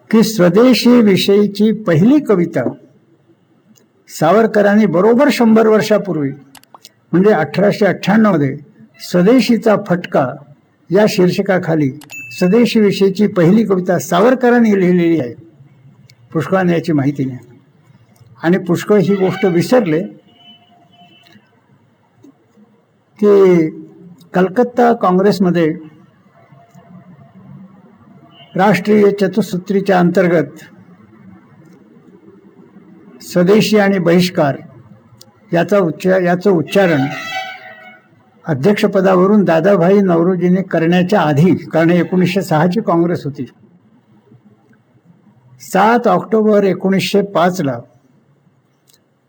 की स्वदेशी विषयीची पहिली कविता सावरकरांनी बरोबर 100 वर्षापूर्वी म्हणजे 1898 मध्ये स्वदेशीचा फटका या शीर्षकाखाली स्वदेशी विषयीची पहिली कविता सावरकरांनी लिहिलेली आहे. पुष्कळांना याची माहिती नाही आणि पुष्कळ ही गोष्ट विसरले की कलकत्ता काँग्रेसमध्ये राष्ट्रीय चतुसूत्रीच्या अंतर्गत स्वदेशी आणि बहिष्कार याचं उच्चारण अध्यक्षपदावरून दादाभाई नौरोजीने करण्याच्या आधी, कारण 1906 ची काँग्रेस होती, 7 ऑक्टोबर 1905 ला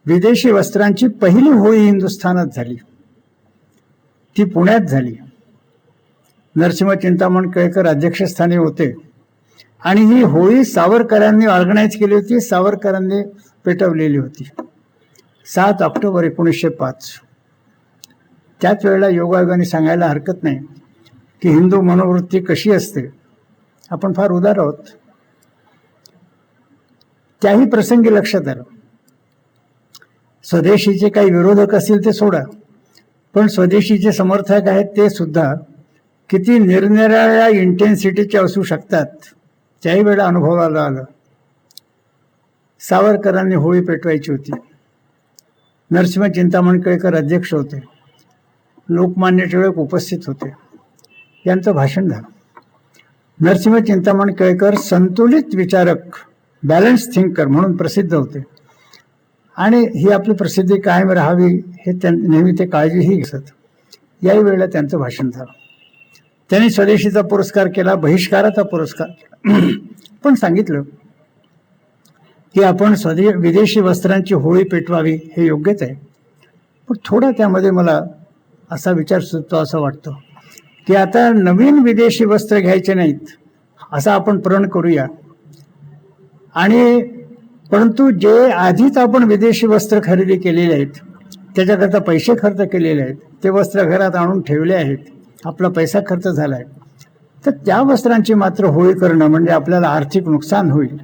विदेशी वस्त्रांची पहिली होळी हिंदुस्थानात झाली. ती पुण्यात झाली. नरसिंह चिंतामण केळकर अध्यक्षस्थानी होते आणि ही होळी सावरकरांनी ऑर्गनाईज केली होती, सावरकरांनी पेटवलेली होती. 7 ऑक्टोबर 1905. त्याच वेळेला योगायोगाने सांगायला हरकत नाही की हिंदू मनोवृत्ती कशी असते. आपण फार उदार आहोत. त्याही प्रसंगी लक्षात आलं, स्वदेशीचे काही विरोधक असतील ते सोडा, पण स्वदेशीचे समर्थक आहेत ते सुद्धा किती निरनिराळ्या इंटेन्सिटीचे असू शकतात त्याही वेळा अनुभवाला आलं. सावरकरांनी होळी पेटवायची होती. नरसिंह चिंतामण केळकर अध्यक्ष होते. लोकमान्य टिळक उपस्थित होते. यांचं भाषण झालं. नरसिंह चिंतामण केळकर संतुलित विचारक, बॅलन्स थिंकर म्हणून प्रसिद्ध होते आणि ही आपली प्रसिद्धी कायम राहावी हे नेहमी ते काळजीही घेत. याही वेळेला त्यांचं भाषण झालं. त्यांनी स्वदेशीचा पुरस्कार केला, बहिष्काराचा पुरस्कार केला, पण सांगितलं की आपण विदेशी वस्त्रांची होळी पेटवावी हे योग्यच आहे. पण थोडा त्यामध्ये मला असा विचार सुचतो, असं वाटतं की आता नवीन विदेशी वस्त्र घ्यायचे नाहीत असा आपण प्रण करूया, आणि परंतु जे आधीच आपण विदेशी वस्त्र खरेदी केलेले आहेत, त्याच्याकरता पैसे खर्च केलेले आहेत, ते वस्त्र घरात आणून ठेवले आहेत, आपला पैसा खर्च झाला आहे, तर त्या वस्त्रांची मात्र होळी करणं म्हणजे आपल्याला आर्थिक नुकसान होईल,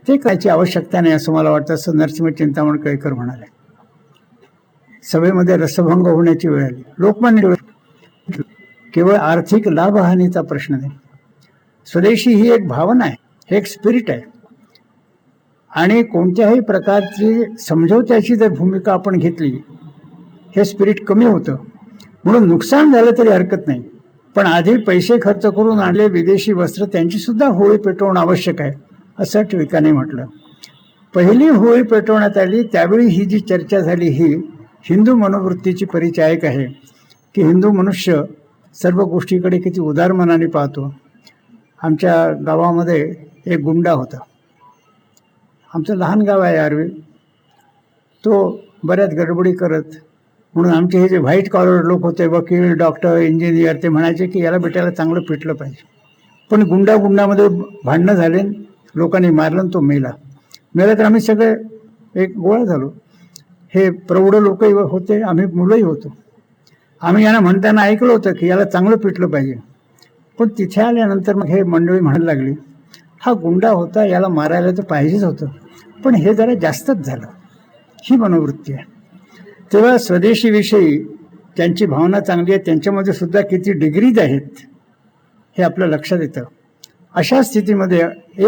ते करायची आवश्यकता नाही असं मला वाटतं, असं नरसिंह चिंतामण केळकर म्हणाले. सभेमध्ये रसभंग होण्याची वेळ आली. लोकमान्य केवळ आर्थिक लाभहानीचा प्रश्न नाही. स्वदेशी ही एक भावना आहे, हे एक स्पिरिट आहे आणि कोणत्याही प्रकारची समझोत्याची जर भूमिका आपण घेतली हे स्पिरिट कमी होतं. म्हणून नुकसान झालं तरी हरकत नाही, पण आधी पैसे खर्च करून आणले विदेशी वस्त्र त्यांची सुद्धा होळी पेटवणं आवश्यक आहे असं टिळकाने म्हटलं. पहिली होळी पेटवण्यात आली त्यावेळी ही जी चर्चा झाली ही हिंदू मनोवृत्तीची परिचायक आहे की हिंदू मनुष्य सर्व गोष्टीकडे किती उदार मनाने पाहतो. आमच्या गावामध्ये एक गुंडा होता. आमचं लहान गाव आहे आरवी. तो बऱ्याच गडबडी करत, म्हणून आमचे हे जे व्हाईट कॉलर लोक होते, वकील, डॉक्टर, इंजिनियर, ते म्हणायचे की याला बेटायला चांगलं पिटलं पाहिजे. पण गुंडामध्ये भांडणं झाले, लोकांनी मारलं, तो मेला तर आम्ही सगळे एक गोळा झालो. हे प्रौढ लोकही होते, आम्ही मुलंही होतो. आम्ही यांना म्हणताना ऐकलं होतं की याला चांगलं पिटलं पाहिजे. पण तिथे आल्यानंतर मग हे मंडळी म्हणायला लागली, हा गुंडा होता, याला मारायला तर पाहिजेच होतं, पण हे जरा जास्तच झालं. ही मनोवृत्ती आहे. तेव्हा स्वदेशीविषयी त्यांची भावना चांगली आहे, त्यांच्यामध्ये सुद्धा किती डिग्रीज आहेत हे आपल्या लक्षात येतं. अशा स्थितीमध्ये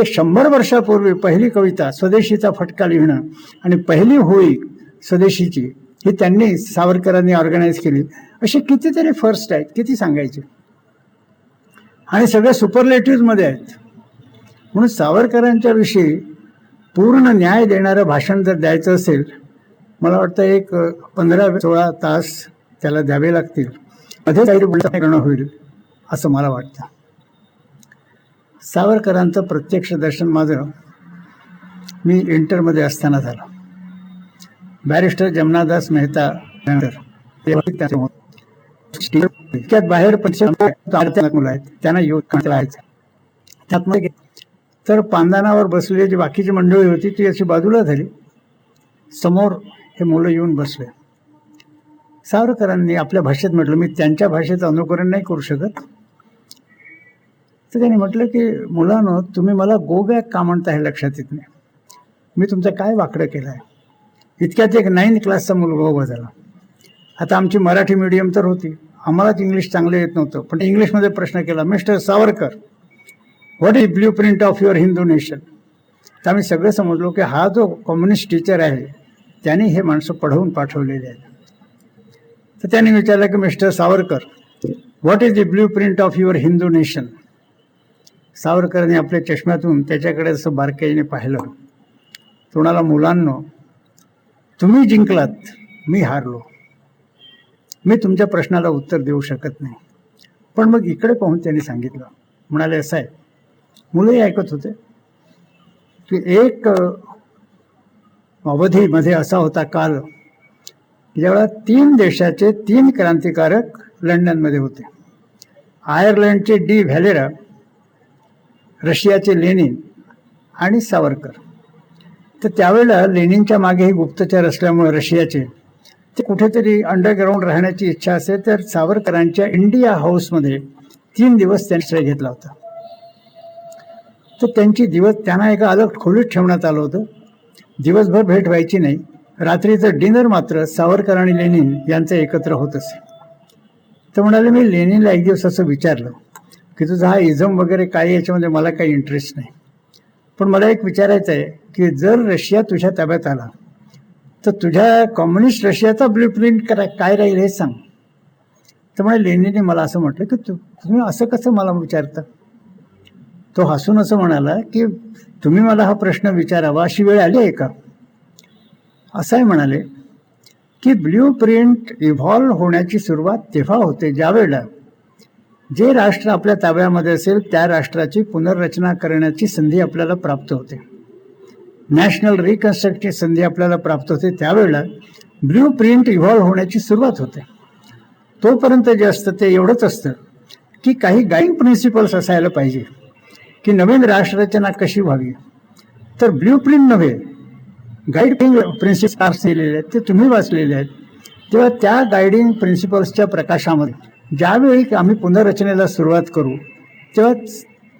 100 वर्षापूर्वी पहिली कविता स्वदेशीचा फटका लिहिणं आणि पहिली होळी स्वदेशीची ही त्यांनी सावरकरांनी ऑर्गनाईज केली. असे कितीतरी फर्स्ट आहेत, किती सांगायचे, आणि सगळे सुपरलेटिव्हमध्ये आहेत. म्हणून सावरकरांच्या विषयी पूर्ण न्याय देणारं भाषण जर द्यायचं असेल, मला वाटतं एक 15-16 तास त्याला द्यावे लागतील. मध्ये काही बोलणं होईल असं मला वाटतं. सावरकरांचं प्रत्यक्ष दर्शन माझं मी इंटरमध्ये असताना झालं. बॅरिस्टर जमनादास मेहता इतक्यात बाहेर मुलं आहेत, त्यांना त्यात तर पांदानावर बसलेली जी बाकीची मंडळी होती ती अशी बाजूला झाली. समोर हे मुलं येऊन बसले. सावरकरांनी आपल्या भाषेत म्हटलं, मी त्यांच्या भाषेचं अनुकरण नाही करू शकत, तर त्यांनी म्हटलं की मुलांनो, तुम्ही मला गो बॅक का म्हणता हे लक्षात येत नाही. मी तुमचं काय वाकडं केलं आहे. इतक्यात एक 9th क्लासचा मुलगा उभा झाला. आता आमची मराठी मीडियम तर होती, आम्हालाच इंग्लिश चांगलं येत नव्हतं, पण इंग्लिशमध्ये प्रश्न केला, mister Savarkar, what is blue print of your Hindu nation. तर आम्ही सगळं समजलो की हा जो कम्युनिस्ट टीचर आहे त्यांनी हे माणसं पढवून पाठवलेले आहेत. तर त्यांनी विचारलं की mister Savarkar, what is the blue print of your Hindu nation. सावरकरांनी आपल्या चष्म्यातून त्याच्याकडे असं बारकाईने पाहिलं. कोणाला, मुलांनो, तुम्ही जिंकलात, मी हारलो. मी तुमच्या प्रश्नाला उत्तर देऊ शकत नाही. पण मग इकडे पाहून त्यांनी सांगितलं, म्हणाले असं आहे. मुलंही ऐकत होते की एक अवधीमध्ये असा होता काल ज्यावेळेला 3 देशाचे 3 क्रांतिकारक लंडनमध्ये होते. आयर्लंडचे डी व्हॅलेरा, रशियाचे लेनिन आणि सावरकर. तर त्यावेळेला लेनिनच्या मागेही गुप्तचर असल्यामुळे रशियाचे ते कुठेतरी अंडरग्राऊंड राहण्याची इच्छा असेल, तर सावरकरांच्या इंडिया हाऊसमध्ये 3 दिवस त्यांनी आश्रय घेतला होता. तर त्यांची त्यांना एका अलग खोलीत ठेवण्यात आलं होतं. दिवसभर भेट व्हायची नाही. रात्रीचं डिनर मात्र सावरकर आणि लेनिन यांचं एकत्र होत असे. तर म्हणाले, मी लेनिनला एक दिवस असं विचारलं की तुझा हा इझम वगैरे काय, याच्यामध्ये मला काही इंटरेस्ट नाही, पण मला एक विचारायचं आहे की जर रशिया तुझ्या ताब्यात आला तर तुझ्या कम्युनिस्ट रशियाचा ब्ल्यू प्रिंट काय राहील हे सांग. तर म्हणे लेनिनने मला असं म्हटलं की तुम्ही असं कसं मला विचारता. तो हसून असं म्हणाला की तुम्ही मला हा प्रश्न विचारावा अशी वेळ आली आहे का. असं आहे म्हणाले की ब्ल्यू प्रिंट इव्हॉल्व होण्याची सुरुवात तेव्हा होते ज्यावेळेला जे राष्ट्र आपल्या ताब्यामध्ये असेल त्या राष्ट्राची पुनर्रचना करण्याची संधी आपल्याला प्राप्त होते. नॅशनल रिकन्स्ट्रक्टची संधी आपल्याला प्राप्त होते. त्यावेळेला ब्ल्यू प्रिंट इव्हॉल्व होण्याची सुरुवात होते. तोपर्यंत जे असतं ते एवढंच असतं की काही गाईडिंग प्रिन्सिपल्स असायला पाहिजे की नवीन राष्ट्ररचना कशी व्हावी. तर ब्ल्यू प्रिंट नव्हे, गाईडिंग प्रिन्सिपल्स दिलेले आहेत, ते तुम्ही वाचलेले आहेत. तेव्हा त्या गाईडिंग प्रिन्सिपल्सच्या प्रकाशामध्ये ज्यावेळी आम्ही पुनर्रचनेला सुरुवात करू तेव्हा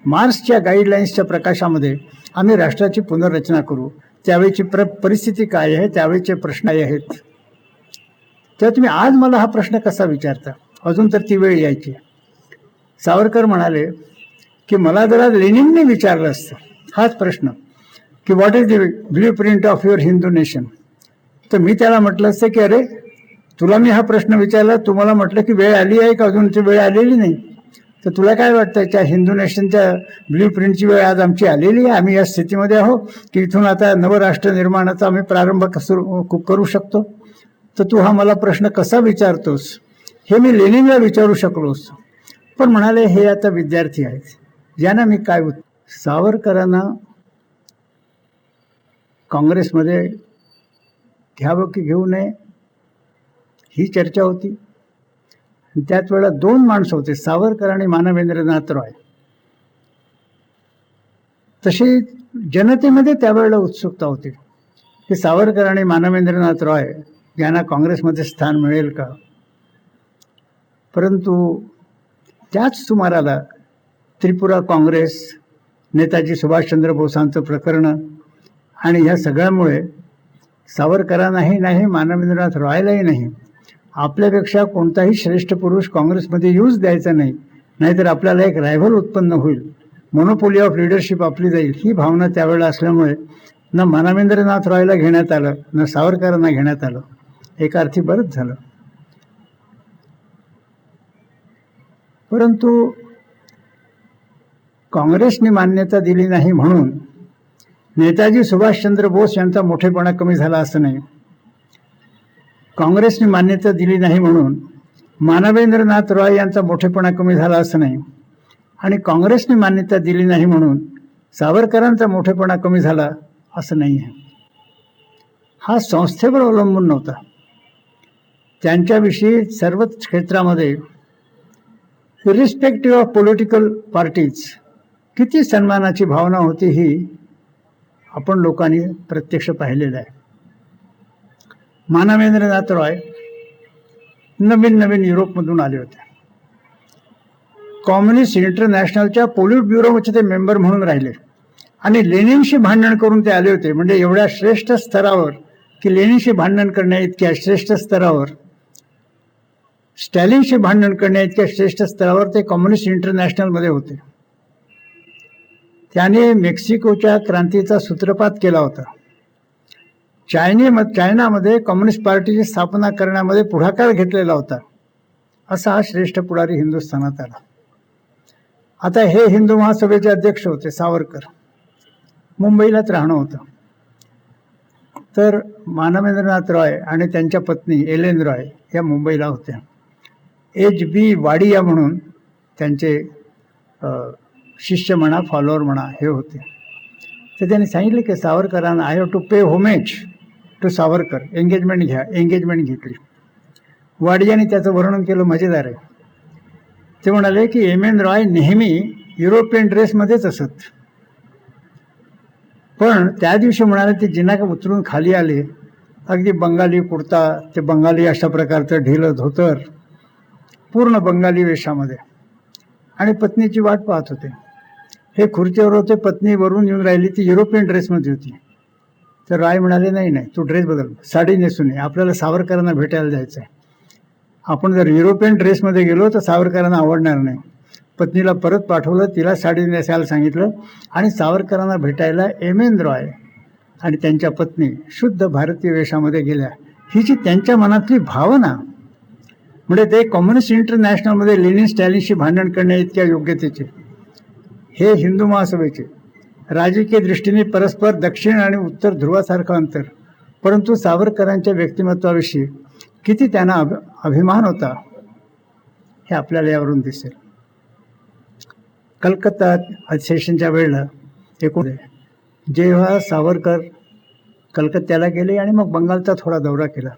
मार्क्सच्या गाईडलाईन्सच्या प्रकाशामध्ये आम्ही राष्ट्राची पुनर्रचना करू. त्यावेळीची परिस्थिती काय आहे, त्यावेळीचे प्रश्न आहेत. तेव्हा तुम्ही आज मला हा प्रश्न कसा विचारता, अजून तर ती वेळ यायची. सावरकर म्हणाले की मला जरा लेनिनने विचारलं असतं हाच प्रश्न की what is the blue print of your Hindu nation, तर मी त्याला म्हटलं असतं की अरे तुला मी हा प्रश्न विचारला, तुम्हाला म्हटलं की वेळ आली आहे का, अजून ती वेळ आलेली नाही, तर तुला काय वाटतं त्या हिंदू नेशनच्या ब्ल्यू प्रिंटची वेळ आज आमची आलेली आहे. आम्ही या स्थितीमध्ये आहोत की इथून आता नवराष्ट्र निर्माणाचा आम्ही प्रारंभ करू शकतो. तर तू हा मला प्रश्न कसा विचारतोस हे मी लेनिनला विचारू शकलो असतो. पण म्हणाले हे आता विद्यार्थी आहेत, ज्यांना मी काय सावरकरांना काँग्रेसमध्ये घ्यावं की घेऊ नये ही चर्चा होती. त्याच वेळेला 2 माणसं होते, सावरकर आणि मानवेंद्रनाथ रॉय. तशी जनतेमध्ये त्यावेळेला उत्सुकता होती की सावरकर आणि मानवेंद्रनाथ रॉय यांना काँग्रेसमध्ये स्थान मिळेल का. परंतु त्याच सुमाराला त्रिपुरा काँग्रेस, नेताजी सुभाषचंद्र बोसांचं प्रकरण आणि ह्या सगळ्यामुळे सावरकरांनाही नाही, मानवेंद्रनाथ रॉयलाही नाही, आपल्यापेक्षा कोणताही श्रेष्ठ पुरुष काँग्रेसमध्ये यूज द्यायचा नाही, नाहीतर आपल्याला एक रायव्हल उत्पन्न होईल, मोनोपोली ऑफ लिडरशिप आपली जाईल, ही भावना त्यावेळेला असल्यामुळे न मानवेंद्रनाथ रॉयला घेण्यात आलं न सावरकरांना घेण्यात आलं. एका अर्थी बरंच झालं. परंतु काँग्रेसने मान्यता दिली नाही म्हणून नेताजी सुभाषचंद्र बोस यांचा मोठेपणा कमी झाला असं नाही. काँग्रेसने मान्यता दिली नाही म्हणून मानवेंद्रनाथ रॉय यांचा मोठेपणा कमी झाला असं नाही. आणि काँग्रेसने मान्यता दिली नाही म्हणून सावरकरांचा मोठेपणा कमी झाला असं नाही आहे. हा संस्थेवर अवलंबून नव्हता. त्यांच्याविषयी सर्वच क्षेत्रामध्ये इरिस्पेक्टिव्ह ऑफ पॉलिटिकल पार्टीज किती सन्मानाची भावना होती ही आपण लोकांनी प्रत्यक्ष पाहिलेलं आहे. मानवेंद्रनाथ रॉय नवीन युरोपमधून आले होते. कम्युनिस्ट इंटरनॅशनलच्या पोलिट ब्युरोचे ते मेंबर म्हणून राहिले आणि लेनिनशी भांडण करून ते आले होते. म्हणजे एवढ्या श्रेष्ठ स्तरावर की लेनिनशी भांडण करण्या इतक्या श्रेष्ठ स्तरावर, स्टॅलिनशी भांडण करण्या इतक्या श्रेष्ठ स्तरावर ते कम्युनिस्ट इंटरनॅशनलमध्ये होते. त्याने मेक्सिकोच्या क्रांतीचा सूत्रपात केला होता. चायनामध्ये कम्युनिस्ट पार्टीची स्थापना करण्यामध्ये पुढाकार घेतलेला होता. असा हा श्रेष्ठ पुढारी हिंदुस्थानात आला. आता हे हिंदू महासभेचे अध्यक्ष होते सावरकर. मुंबईलाच राहणं होतं. तर मानवेंद्रनाथ रॉय आणि त्यांच्या पत्नी एलेन रॉय या मुंबईला होत्या. H.B. वाडिया म्हणून त्यांचे शिष्य म्हणा, फॉलोअर म्हणा हे होते. तर त्यांनी सांगितलं की सावरकरांना I have to pay homage to Savarkar, engagement घ्या. एंगेजमेंट घेतली. वाडियाने त्याचं वर्णन केलं, मजेदार आहे. ते म्हणाले की एम.एन. रॉय नेहमी युरोपियन ड्रेसमध्येच असत, पण त्या दिवशी म्हणाले ते जिना उतरून खाली आले, अगदी बंगाली कुर्ता, ते बंगाली अशा प्रकारचं ढिलं धोतर, पूर्ण बंगाली वेशामध्ये, आणि पत्नीची वाट पाहत होते. हे खुर्चीवर होते, पत्नी वरून येऊन राहिली, ती युरोपियन ड्रेसमध्ये होती. तर राय म्हणाले नाही नाही, तू ड्रेस बदल, साडी नेसून ये, आपल्याला सावरकरांना भेटायला जायचं आहे. आपण जर युरोपियन ड्रेसमध्ये गेलो तर सावरकरांना आवडणार नाही. पत्नीला परत पाठवलं, तिला साडी नेसायला सांगितलं आणि सावरकरांना भेटायला एम.एन. रॉय आणि त्यांच्या पत्नी शुद्ध भारतीय वेशामध्ये गेल्या. ही जी त्यांच्या मनातली भावना, म्हणजे ते कम्युनिस्ट इंटरनॅशनलमध्ये लेनिन स्टॅलिनशी भांडण करण्या इतक्या योग्यतेचे हे हिंदू महासभेचे, राजकीय दृष्टीने परस्पर दक्षिण आणि उत्तर ध्रुवासारखं अंतर, परंतु सावरकरांच्या व्यक्तिमत्वाविषयी किती त्यांना अभिमान होता हे आपल्याला यावरून दिसेल. कलकत्ता अधिवेशनच्या वेळेला जेव्हा सावरकर कलकत्त्याला गेले आणि मग बंगालचा थोडा दौरा केला,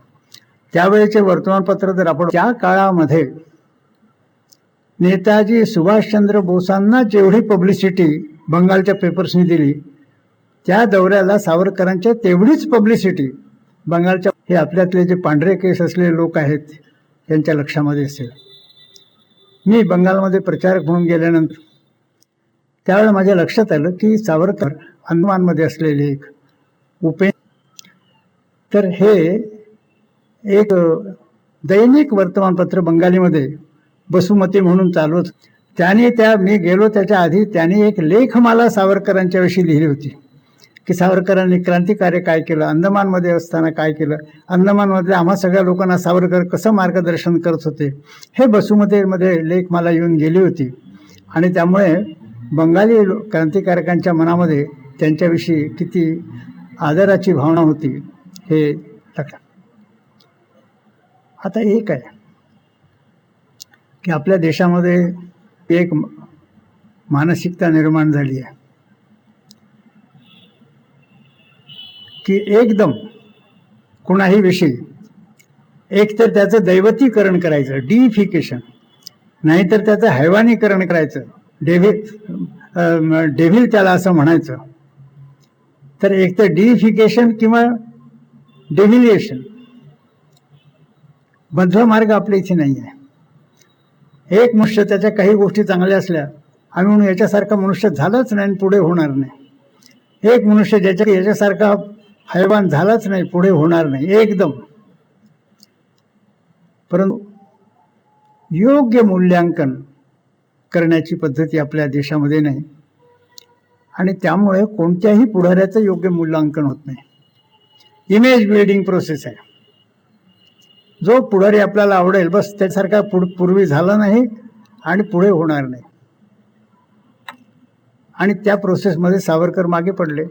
त्यावेळेचे वर्तमानपत्र जर आपण, त्या काळामध्ये नेताजी सुभाषचंद्र बोसांना जेवढी पब्लिसिटी बंगालच्या पेपर्सनी दिली, त्या दौऱ्याला सावरकरांच्या तेवढीच पब्लिसिटी बंगालच्या, हे आपल्यातले जे पांढरे केस असलेले लोक आहेत त्यांच्या लक्षामध्ये असेल. मी बंगालमध्ये प्रचारक म्हणून गेल्यानंतर त्यावेळेला माझ्या लक्षात आलं की सावरकर अंदमानमध्ये असलेले एक तर हे एक दैनिक वर्तमानपत्र बंगालीमध्ये बसुमती म्हणून चालवत. त्याने मी गेलो त्याच्या आधी त्याने एक लेखमाला सावरकरांच्या विषयी लिहिली होती की सावरकरांनी क्रांतिकार्य काय केलं, अंदमानमध्ये असताना काय केलं, अंदमानमधल्या आम्हा सगळ्या लोकांना सावरकर कसं मार्गदर्शन करत होते, हे बसुमतीमध्ये लेखमाला येऊन गेली होती. आणि त्यामुळे बंगाली क्रांतिकारकांच्या मनामध्ये त्यांच्याविषयी किती आदराची भावना होती हे लक्षात. आता एक आहे की आपल्या देशामध्ये एक मानसिकता निर्माण झाली आहे की एकदम कुणाही विषयी एक तर त्याचं दैवतीकरण करायचं, डीइफिकेशन, नाहीतर त्याचं हैवानीकरण करायचं, डेव्हिल त्याला असं म्हणायचं. तर एक तर डीइफिकेशन किंवा डेव्हिलिएशन, मध्य मार्ग आपल्या इथे नाही आहे. एक मनुष्य त्याच्या काही गोष्टी चांगल्या असल्या आम्ही म्हणून याच्यासारखा मनुष्य झालाच नाही आणि पुढे होणार नाही. एक मनुष्य याच्यासारखा हैवान झालाच नाही, पुढे होणार नाही एकदम. परंतु योग्य मूल्यांकन करण्याची पद्धती आपल्या देशामध्ये नाही आणि त्यामुळे कोणत्याही पुढाऱ्याचं योग्य मूल्यांकन होत नाही. इमेज बिल्डिंग प्रोसेस आहे. जो पुढारी आपल्याला आवडेल बस त्यासारखा पूर्वी झाला नाही आणि पुढे होणार नाही. आणि त्या प्रोसेसमध्ये सावरकर मागे पडले.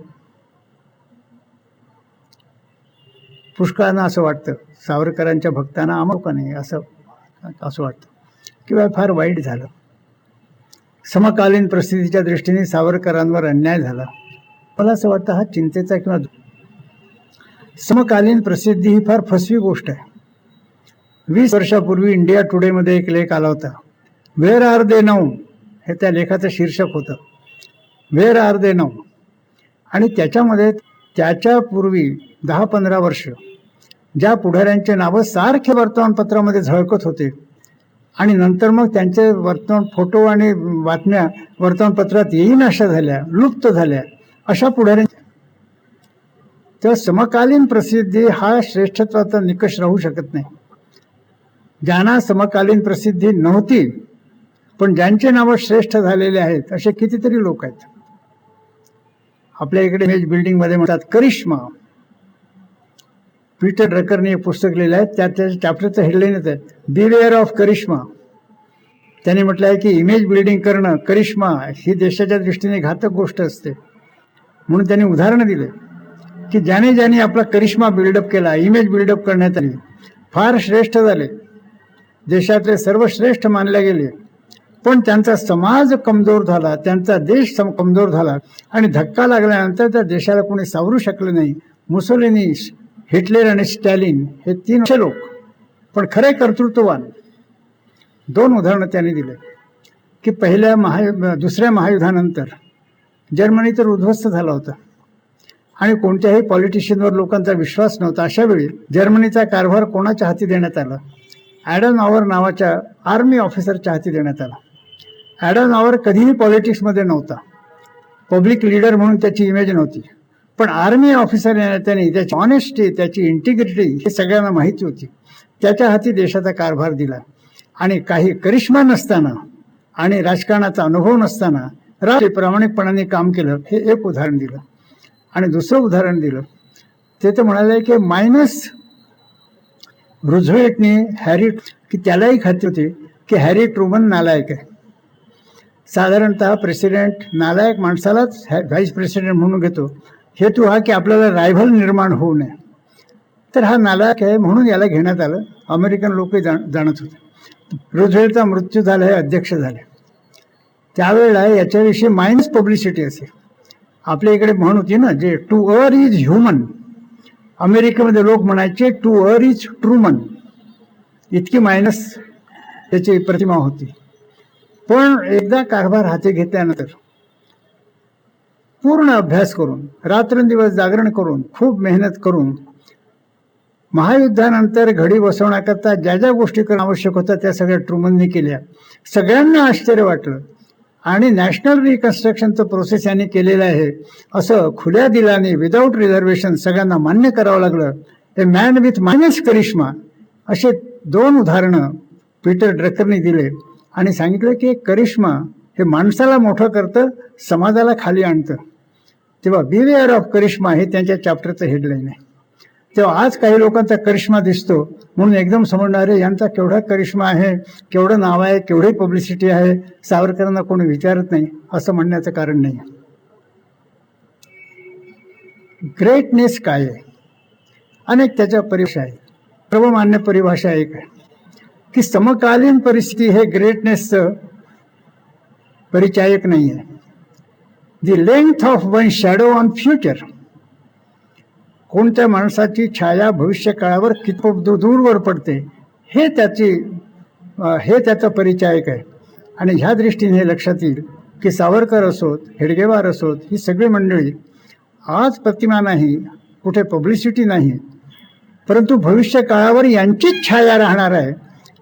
पुष्कळांना असं वाटतं, सावरकरांच्या भक्तांना आमोका नाही असं वाटतं किंवा फार वाईट झालं. समकालीन परिस्थितीच्या दृष्टीने सावरकरांवर अन्याय झाला. मला असं वाटतं हा चिंतेचा किंवा समकालीन प्रसिद्धी ही फार फसवी गोष्ट आहे. 20 वर्षापूर्वी इंडिया टुडेमध्ये एक लेख आला होता, वेअर आर दे नाऊ, हे त्या लेखाचं शीर्षक होतं, वेअर आर दे नाऊ. आणि त्याच्यामध्ये त्याच्यापूर्वी 10-15 वर्ष ज्या पुढाऱ्यांचे नावं सारखे वर्तमानपत्रामध्ये झळकत होते आणि नंतर मग त्यांचे वर्तमान फोटो आणि बातम्या वर्तमानपत्रात येईन अशा झाल्या, लुप्त झाल्या, अशा पुढाऱ्या. तर समकालीन प्रसिद्धी हा श्रेष्ठत्वाचा निकष राहू शकत नाही. ज्यांना समकालीन प्रसिद्धी नव्हती पण ज्यांचे नावं श्रेष्ठ झालेले आहेत असे कितीतरी लोक आहेत. आपल्या इकडे इमेज बिल्डिंग मध्ये म्हणतात करिश्मा. पीटर ड्रकरने एक पुस्तक लिहिलं आहे, त्याच्या चॅप्टरचं हेडलाईनच आहे बिवेअर ऑफ करिश्मा. त्यांनी म्हटलं आहे की इमेज बिल्डिंग करणं, करिश्मा ही देशाच्या दृष्टीने घातक गोष्ट असते. म्हणून त्यांनी उदाहरणं दिले की ज्याने ज्याने आपला करिश्मा बिल्डअप केला, इमेज बिल्डअप करण्यात आली, फार श्रेष्ठ झाले, देशातले सर्वश्रेष्ठ मानले गेले, पण त्यांचा समाज कमजोर झाला, त्यांचा देश कमजोर झाला आणि धक्का लागल्यानंतर त्या देशाला कोणी सावरू शकलं नाही. मुसोलिनी, हिटलर आणि स्टॅलिन हे 3 लोक, पण खरे कर्तृत्ववान. 2 उदाहरणं त्यांनी दिले की दुसऱ्या महायुद्धानंतर जर्मनी तर उद्ध्वस्त झाला होता आणि कोणत्याही पॉलिटिशियनवर लोकांचा विश्वास नव्हता. अशा वेळी जर्मनीचा कारभार कोणाच्या हाती देण्यात आला? ॲडनॉवर नावाच्या आर्मी ऑफिसरच्या हाती देण्यात आला. ॲडनॉवर कधीही पॉलिटिक्समध्ये नव्हता, पब्लिक लीडर म्हणून त्याची इमेज नव्हती, पण आर्मी ऑफिसर त्याने त्याची ऑनेस्टी, त्याची इंटिग्रिटी हे सगळ्यांना माहिती होती. त्याच्या हाती देशाचा कारभार दिला आणि काही करिश्मा नसताना आणि राजकारणाचा अनुभव नसताना प्रामाणिकपणाने काम केलं. हे एक उदाहरण दिलं. आणि दुसरं उदाहरण दिलं ते तर म्हणाले की मायनस रुझवेल्टने हॅरी, की त्यालाही खात्री होती की हॅरी ट्रुमन नालायक आहे. साधारणतः प्रेसिडेंट नालायक माणसालाच व्हाईस प्रेसिडेंट म्हणून घेतो. हेतू हा की आपल्याला रायव्हल निर्माण होऊ नये. तर हा नालायक आहे म्हणून याला घेण्यात आलं. अमेरिकन लोकही जाणत होते. रुझवेल्टचा मृत्यू झाला, हे अध्यक्ष झाले. त्यावेळेला याच्याविषयी मायनस पब्लिसिटी असेल. आपल्या इकडे म्हण होती ना, जे टू अर इज ह्युमन, अमेरिकेमध्ये लोक म्हणायचे टू अर इज ट्रुमन. इतकी मायनस त्याची प्रतिमा होती. पण एकदा कारभार हाती घेतल्यानंतर पूर्ण अभ्यास करून, रात्रंदिवस जागरण करून, खूप मेहनत करून, महायुद्धानंतर घडी बसवण्याकरता ज्या ज्या गोष्टी करणं आवश्यक होत्या त्या सगळ्या ट्रुमनने केल्या. सगळ्यांना आश्चर्य वाटलं आणि नॅशनल रिकन्स्ट्रक्शनचं प्रोसेस यांनी केलेलं आहे असं खुल्या दिलाने, विदाऊट रिझर्वेशन सगळ्यांना मान्य करावं लागलं. ए मॅन विथ मायनस करिश्मा. असे 2 उदाहरणं पीटर ड्रकरने दिले आणि सांगितलं की करिश्मा हे माणसाला मोठं करतं, समाजाला खाली आणतं. तेव्हा बिवेअर ऑफ करिश्मा हे त्यांच्या चॅप्टरचं हेडलाईन आहे. तेव्हा आज काही लोकांचा करिश्मा दिसतो म्हणून एकदम समजणारे यांचा केवढा करिश्मा आहे, केवढं नाव आहे, केवढी पब्लिसिटी आहे, सावरकरांना कोणी विचारत नाही असं म्हणण्याचं कारण नाही. ग्रेटनेस काय आहे? अनेक त्याच्या परिभाषा आहेत. सर्वमान्य परिभाषा एक आहे की समकालीन परिस्थिती हे ग्रेटनेसचं परिचायक नाही आहे. दी length of one shadow on future. कोणत्या माणसाची छाया भविष्य काळावर कितपत दूरवर पडते हे त्याचं परिचायक आहे. आणि ह्या दृष्टीने हे लक्षात येईल की सावरकर असोत, हेडगेवार असोत, ही सगळी मंडळी आज प्रतिमा नाही, कुठे पब्लिसिटी नाही, परंतु भविष्य काळावर यांचीच छाया राहणार आहे.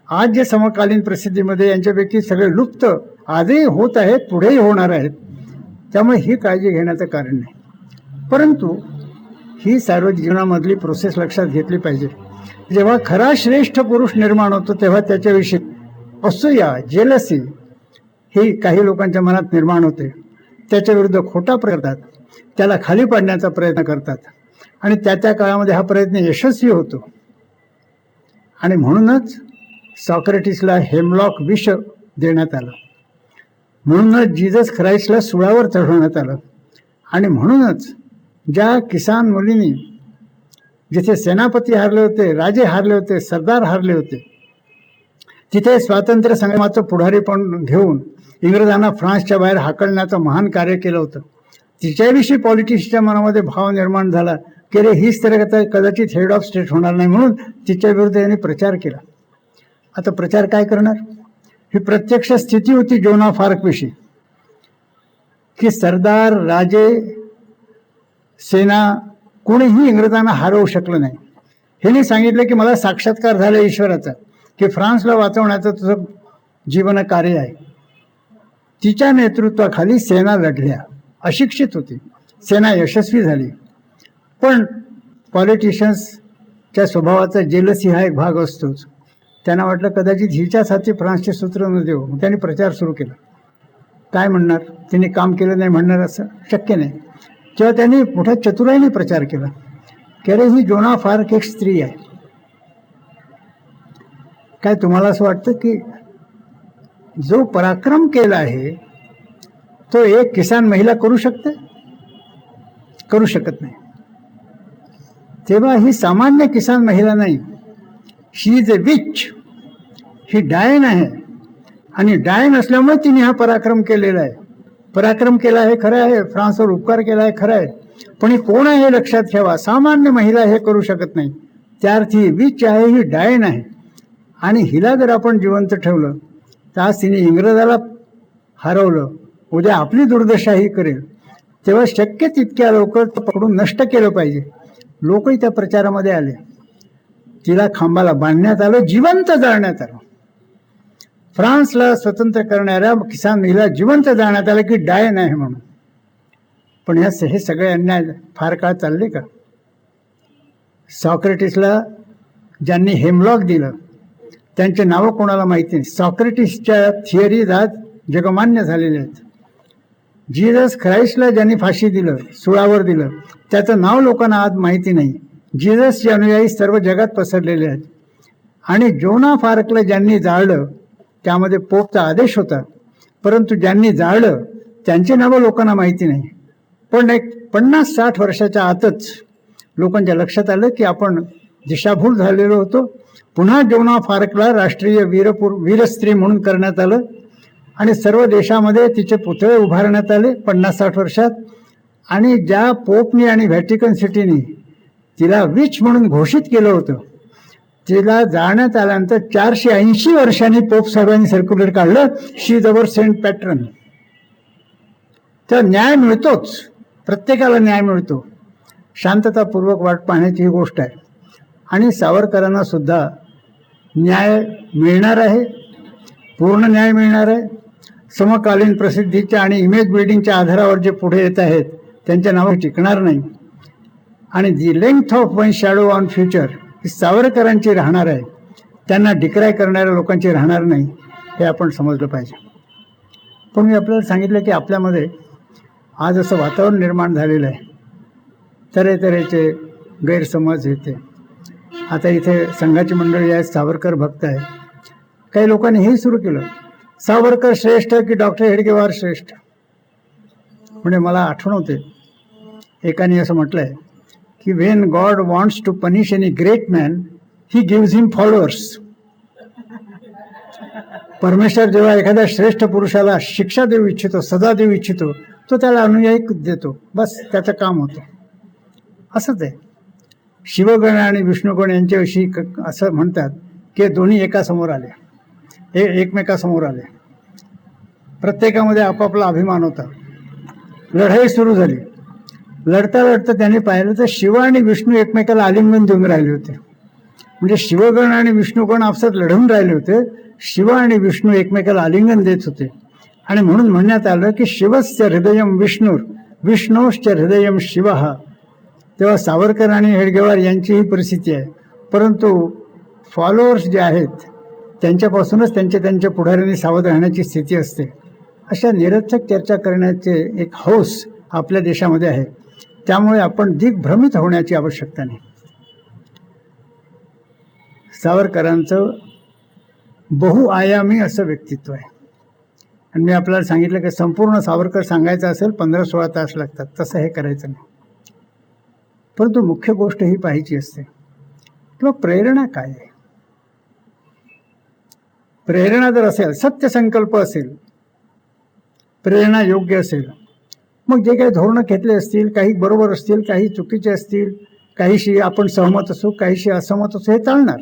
आज जे समकालीन प्रसिद्धीमध्ये यांच्यापैकी सगळे लुप्त आजही होत आहेत, पुढेही होणार आहेत. त्यामुळे ही काळजी घेण्याचं कारण नाही. परंतु ही सार्वजनिक जीवनामधली प्रोसेस लक्षात घेतली पाहिजे. जेव्हा खरा श्रेष्ठ पुरुष निर्माण होतो तेव्हा त्याच्याविषयी असूया, जेलसी ही काही लोकांच्या मनात निर्माण होते. त्याच्या विरुद्ध खोटा करतात, त्याला खाली पाडण्याचा प्रयत्न करतात आणि त्या काळामध्ये हा प्रयत्न यशस्वी होतो. आणि म्हणूनच सॉक्रेटिसला हेमलॉक विष देण्यात आलं, म्हणूनच जीसस ख्राइस्टला सुळावर चढवण्यात आलं. आणि म्हणूनच ज्या किसान मुलींनी जिथे सेनापती हारले होते, राजे हारले होते, सरदार हारले होते, तिथे स्वातंत्र्य संग्रामाचं पुढारी पण घेऊन इंग्रजांना फ्रान्सच्या बाहेर हाकलण्याचं महान कार्य केलं होतं. तिच्याविषयी पॉलिटिक्सच्या मनामध्ये भाव निर्माण झाला की रे हीच तर कदाचित हेड ऑफ स्टेट होणार नाही, म्हणून तिच्या विरुद्ध यांनी प्रचार केला. आता प्रचार काय करणार? ही प्रत्यक्ष स्थिती होती जोन ऑफ आर्कविषयी की सरदार, राजे, सेना कोणीही इंग्रजांना हरवू शकलं नाही. ह्याने सांगितलं की मला साक्षात्कार झाला ईश्वराचा की फ्रान्सला वाचवण्याचं तुझं जीवन कार्य आहे. तिच्या नेतृत्वाखाली सेना लढल्या, अशिक्षित होती, सेना यशस्वी झाली. पण पॉलिटिशियन्सच्या स्वभावाचा जेलसी हा एक भाग असतोच. त्यांना वाटलं कदाचित हिच्याच हाती फ्रान्सचे सूत्र न देऊ. त्यांनी प्रचार सुरू केला. काय म्हणणार, तिने काम केलं नाही म्हणणार असं शक्य नाही. तेव्हा त्यांनी मोठ्या चतुराईने प्रचार केला की अरे ही जोना फार्क एक स्त्री आहे. काय तुम्हाला असं वाटतं की जो पराक्रम केला आहे तो एक किसान महिला करू शकते? करू शकत नाही. तेव्हा ही सामान्य किसान महिला नाही, शी इज ए विच. ही डायन आहे आणि डायन असल्यामुळे तिने हा पराक्रम केलेला आहे. पराक्रम केला आहे खरं आहे, फ्रान्सवर उपकार केला आहे खरं आहे, पण ही कोण आहे हे लक्षात ठेवा. सामान्य महिला हे करू शकत नाही. त्या अर्थी विच आहे, ही डायन आहे. आणि हिला जर आपण जिवंत ठेवलं तर आज तिने इंग्रजाला हरवलं, उद्या आपली दुर्दशा ही करेल. तेव्हा शक्य तितक्या लवकर पकडून नष्ट केलं पाहिजे. लोकही त्या प्रचारामध्ये आले. तिला खांबाला बांधण्यात आलं, जिवंत जाळण्यात आलं. फ्रान्सला स्वतंत्र करणाऱ्या किसान महिला जिवंत जाळण्यात आलं की डायन आहे म्हणून. पण हे सगळे अन्याय फार काळ चालले का? सॉक्रेटिसला ज्यांनी हेमलॉक दिलं त्यांचे नावं कोणाला माहिती नाही. सॉक्रेटिसच्या थिअरीज आज जगमान्य झालेल्या आहेत. जीसस ख्राइस्टला ज्यांनी फाशी दिलं, सुळावर दिलं, त्याचं नाव लोकांना आज माहिती नाही. जीससचे अनुयायी सर्व जगात पसरलेले आहेत. आणि जोना फार्कला ज्यांनी जाळलं त्यामध्ये पोपचा आदेश होता, परंतु ज्यांनी जाळलं त्यांची नावं लोकांना माहिती नाही. पण एक 50-60 वर्षाच्या आतच लोकांच्या लक्षात आलं की आपण दिशाभूल झालेलो होतो. पुन्हा जोना फार्कला राष्ट्रीय वीरस्त्री म्हणून करण्यात आलं आणि सर्व देशामध्ये तिचे पुतळे उभारण्यात आले 50-60 वर्षात. आणि ज्या पोपनी आणि व्हॅटिकन सिटीनी तिला विच म्हणून घोषित केलं होतं, तिला जाळण्यात आल्यानंतर 480 वर्षांनी पोप साहेबांनी सर्क्युलर काढलं, शी इज अवर सेंट पॅट्रन. तर न्याय मिळतोच, प्रत्येकाला न्याय मिळतो. शांततापूर्वक वाट पाहण्याची ही गोष्ट आहे. आणि सावरकरांना सुद्धा न्याय मिळणार आहे, पूर्ण न्याय मिळणार आहे. समकालीन प्रसिद्धीच्या आणि इमेज बिल्डिंगच्या आधारावर जे पुढे येत आहेत त्यांच्या नावावर टिकणार नाही. आणि the length of one shadow on future ही सावरकरांची राहणार आहे, त्यांना डिक्राय करणाऱ्या लोकांची राहणार नाही. हे आपण समजलं पाहिजे. पण मी आपल्याला सांगितलं की आपल्यामध्ये आज असं वातावरण निर्माण झालेलं आहे, तऱ्हेतऱ्हेचे गैरसमज येते. आता इथे संघाची मंडळी आहेत, सावरकर भक्त आहे. काही लोकांनी हेही सुरू केलं, सावरकर श्रेष्ठ की डॉक्टर हेडगेवार श्रेष्ठ. म्हणजे मला आठवण होते एकाने असं म्हटलं आहे की when God wants to punish any great man he gives him followers. परमेश्वर जेव्हा एखाद्या श्रेष्ठ पुरुषाला शिक्षा देऊ इच्छितो, सजा देऊ इच्छितो, तो त्याला अनुयायी देतो, बस त्याचं काम होतं. असंच आहे. शिवगण आणि विष्णुगण यांच्याविषयी असं म्हणतात की दोन्ही एकासमोर आले, हे एकमेकासमोर आले. प्रत्येकामध्ये आपापला अभिमान होता. लढाई सुरू झाली. लढता लढता त्यांनी पाहिलं तर शिव आणि विष्णू एकमेकाला आलिंगन देऊन राहिले होते. म्हणजे शिवगण आणि विष्णुगण आपसात लढून राहिले होते. शिव आणि विष्णू एकमेकाला आलिंगन देत होते. आणि म्हणून म्हणण्यात आलं की शिवस्य हृदयम विष्णूर विष्णोश्च हृदयम शिवः. तेव्हा सावरकर आणि हेडगेवार यांची ही परिस्थिती आहे. परंतु फॉलोअर्स जे आहेत त्यांच्यापासूनच त्यांच्या पुढाऱ्यांनी सावध राहण्याची स्थिती असते. अशा निरर्थक चर्चा करण्याचे एक हौस आपल्या देशामध्ये आहे. त्यामुळे आपण दिग्भ्रमित होण्याची आवश्यकता नाही. सावरकरांचं बहुआयामी असं व्यक्तित्व आहे. आणि मी आपल्याला सांगितलं की संपूर्ण सावरकर सांगायचं असेल 15-16 तास लागतात. तसं हे करायचं नाही. परंतु मुख्य गोष्ट ही पाहायची असते किंवा प्रेरणा काय आहे. प्रेरणा जर असेल, सत्यसंकल्प असेल, प्रेरणा योग्य असेल, मग जे काही धोरणं घेतले असतील, काही बरोबर असतील, काही चुकीचे असतील, काहीशी आपण सहमत असू, काहीशी असहमत असू, हे चालणार.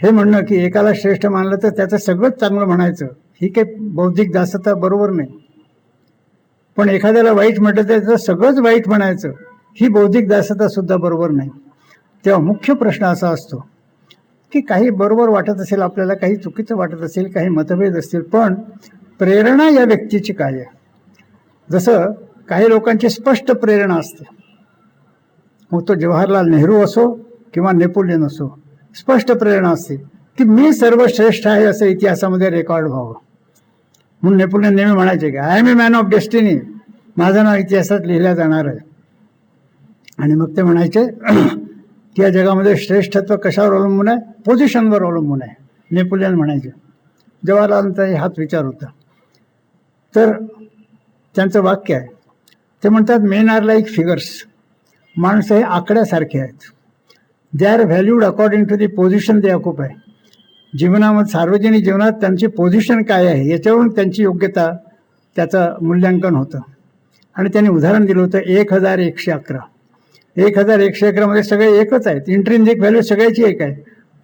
हे म्हणणं की एकाला श्रेष्ठ मानलं तर त्याचं सगळंच चांगलं म्हणायचं, ही काही बौद्धिक दासता बरोबर नाही. पण एखाद्याला वाईट म्हटलं तर त्याचं सगळंच वाईट म्हणायचं, ही बौद्धिक दासता सुद्धा बरोबर नाही. तेव्हा मुख्य प्रश्न असा असतो की काही बरोबर वाटत असेल आपल्याला, काही चुकीचं वाटत असेल, काही मतभेद असतील, पण प्रेरणा या व्यक्तीची काय आहे. जसं काही लोकांची स्पष्ट प्रेरणा असते, मग तो जवाहरलाल नेहरू असो किंवा नेपोलियन असो, स्पष्ट प्रेरणा असते की मी सर्वश्रेष्ठ आहे असं इतिहासामध्ये रेकॉर्ड व्हावं. म्हणून नेपोलियन नेहमी म्हणायचे की I am a man of destiny, माझं नाव इतिहासात लिहिलं जाणार आहे. आणि मग ते म्हणायचे की या जगामध्ये श्रेष्ठत्व कशावर अवलंबून आहे, पोझिशनवर अवलंबून आहे. नेपोलियन म्हणायचे. जवाहरलालांचाही हाच विचार होता. तर त्यांचं वाक्य आहे, ते म्हणतात मेन आर लाईक फिगर्स, माणसं हे आकड्यासारखे आहेत. They are valued according to the position they occupy. जीवनामध्ये, सार्वजनिक जीवनात त्यांची पोझिशन काय आहे याच्यावरून त्यांची योग्यता, त्याचं मूल्यांकन होतं. आणि त्यांनी उदाहरण दिलं होतं 1111. 1111 मध्ये सगळे एकच आहेत, इंट्रिन्सिक व्हॅल्यू सगळ्याची एक आहे,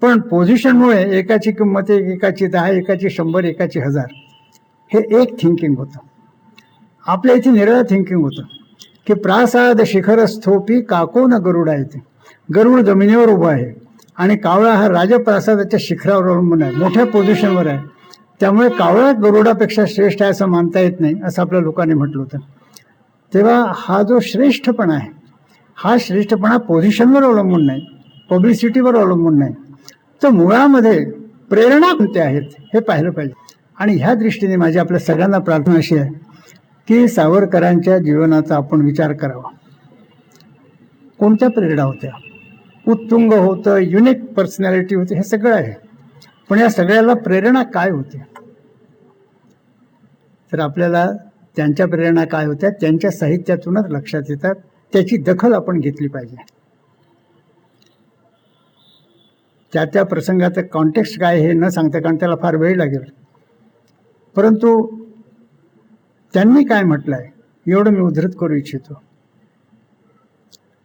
पण पोझिशनमुळे एकाची किंमत एक, एकाची 10, एकाची 100, एकाची 1000. हे एक थिंकिंग होतं. आपल्या इथे निराळं थिंकिंग होतं की प्रासाद शिखर स्थोपी काको न गरुडा येते. गरुड जमिनीवर उभा आहे आणि कावळा हा राजप्रासादाच्या शिखरावर अवलंबून आहे, मोठ्या पोझिशनवर आहे. त्यामुळे कावळा गरुडापेक्षा श्रेष्ठ आहे असं मानता येत नाही, असं आपल्या लोकांनी म्हटलं होतं. तेव्हा हा जो श्रेष्ठपणा आहे, हा श्रेष्ठपणा पोझिशनवर अवलंबून नाही, पब्लिसिटीवर अवलंबून नाही, तर मुळामध्ये प्रेरणा कोणत्या आहेत हे पाहिलं पाहिजे. आणि ह्या दृष्टीने माझी आपल्या सगळ्यांना प्रार्थना अशी आहे की सावरकरांच्या जीवनाचा आपण विचार करावा. कोणत्या प्रेरणा होत्या, उत्तुंग होतं, युनिक पर्सनॅलिटी होती, हे सगळं आहे, पण या सगळ्याला प्रेरणा काय होती. तर आपल्याला त्यांच्या प्रेरणा काय होत्या त्यांच्या साहित्यातूनच लक्षात येतात. त्याची दखल आपण घेतली पाहिजे. त्या त्या प्रसंगाचं कॉन्टेक्स्ट काय हे न सांगता, कारण त्याला फार वेळ लागेल, परंतु त्यांनी काय म्हटलं आहे एवढं मी उद्धृत करू इच्छितो.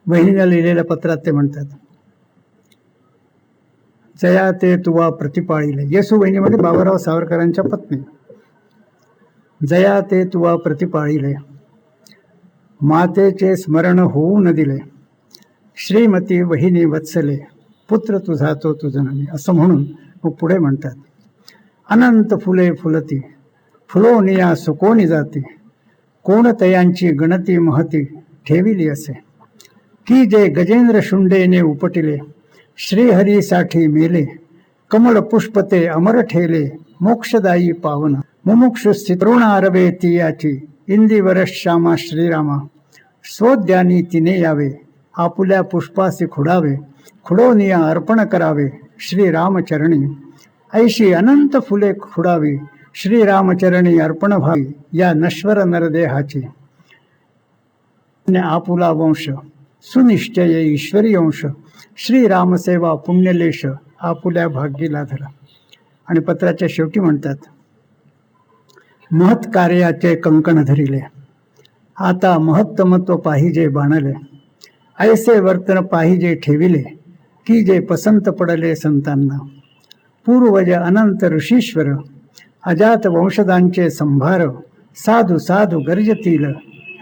बहिणीला लिहिलेल्या पत्रात ते म्हणतात, जया ते तुवा प्रतिपाळीले. येसू बहिणी म्हणजे बाबाराव सावरकरांच्या पत्नी. जया ते तुवा प्रतिपाळीले, मातेचे स्मरण होऊ न दिले, श्रीमती वहिनी वत्सले, पुत्र तुझा तो तुझनमी. असं म्हणून मग पुढे म्हणतात, अनंत फुले फुलती, फुलोनिया सुकोनी जाती, कोण तयांची गणती महती ठेविली असे, की जे गजेंद्र शुंडेने उपटिले, श्रीहरीसाठी मेले, कमल पुष्पते अमर ठेले, मोक्षदायी पावन, मुमुक्षु स्थितरुण आरवे ती याची, इंदिवर श्यामा श्रीरामा, स्वोद्यानी तिने यावे, आपुल्या पुष्पासी खुडावे, खुडोनिया अर्पण करावे, श्रीरामचरणी, ऐशी अनंत फुले खुडावी, श्रीरामचरणी अर्पण व्हावी, या नश्वर नरदेहाची. आपुला वंश सुनिश्चय ईश्वरी अंश, श्रीरामसेवा पुण्यलेश, आपुल्या भाग्यला धरा. आणि पत्राच्या शेवटी म्हणतात, महत् कार्याचे कंकण धरिले, आता महत्तमत्व पाहिजे बाणले, ऐसे वर्तन पाहिजे ठेविले, की जे पसंत पडले संतांना, पूर्वज अनंत ऋषीश्वर, अजात वंशजांचे संभार, साधू साधू गर्जतील,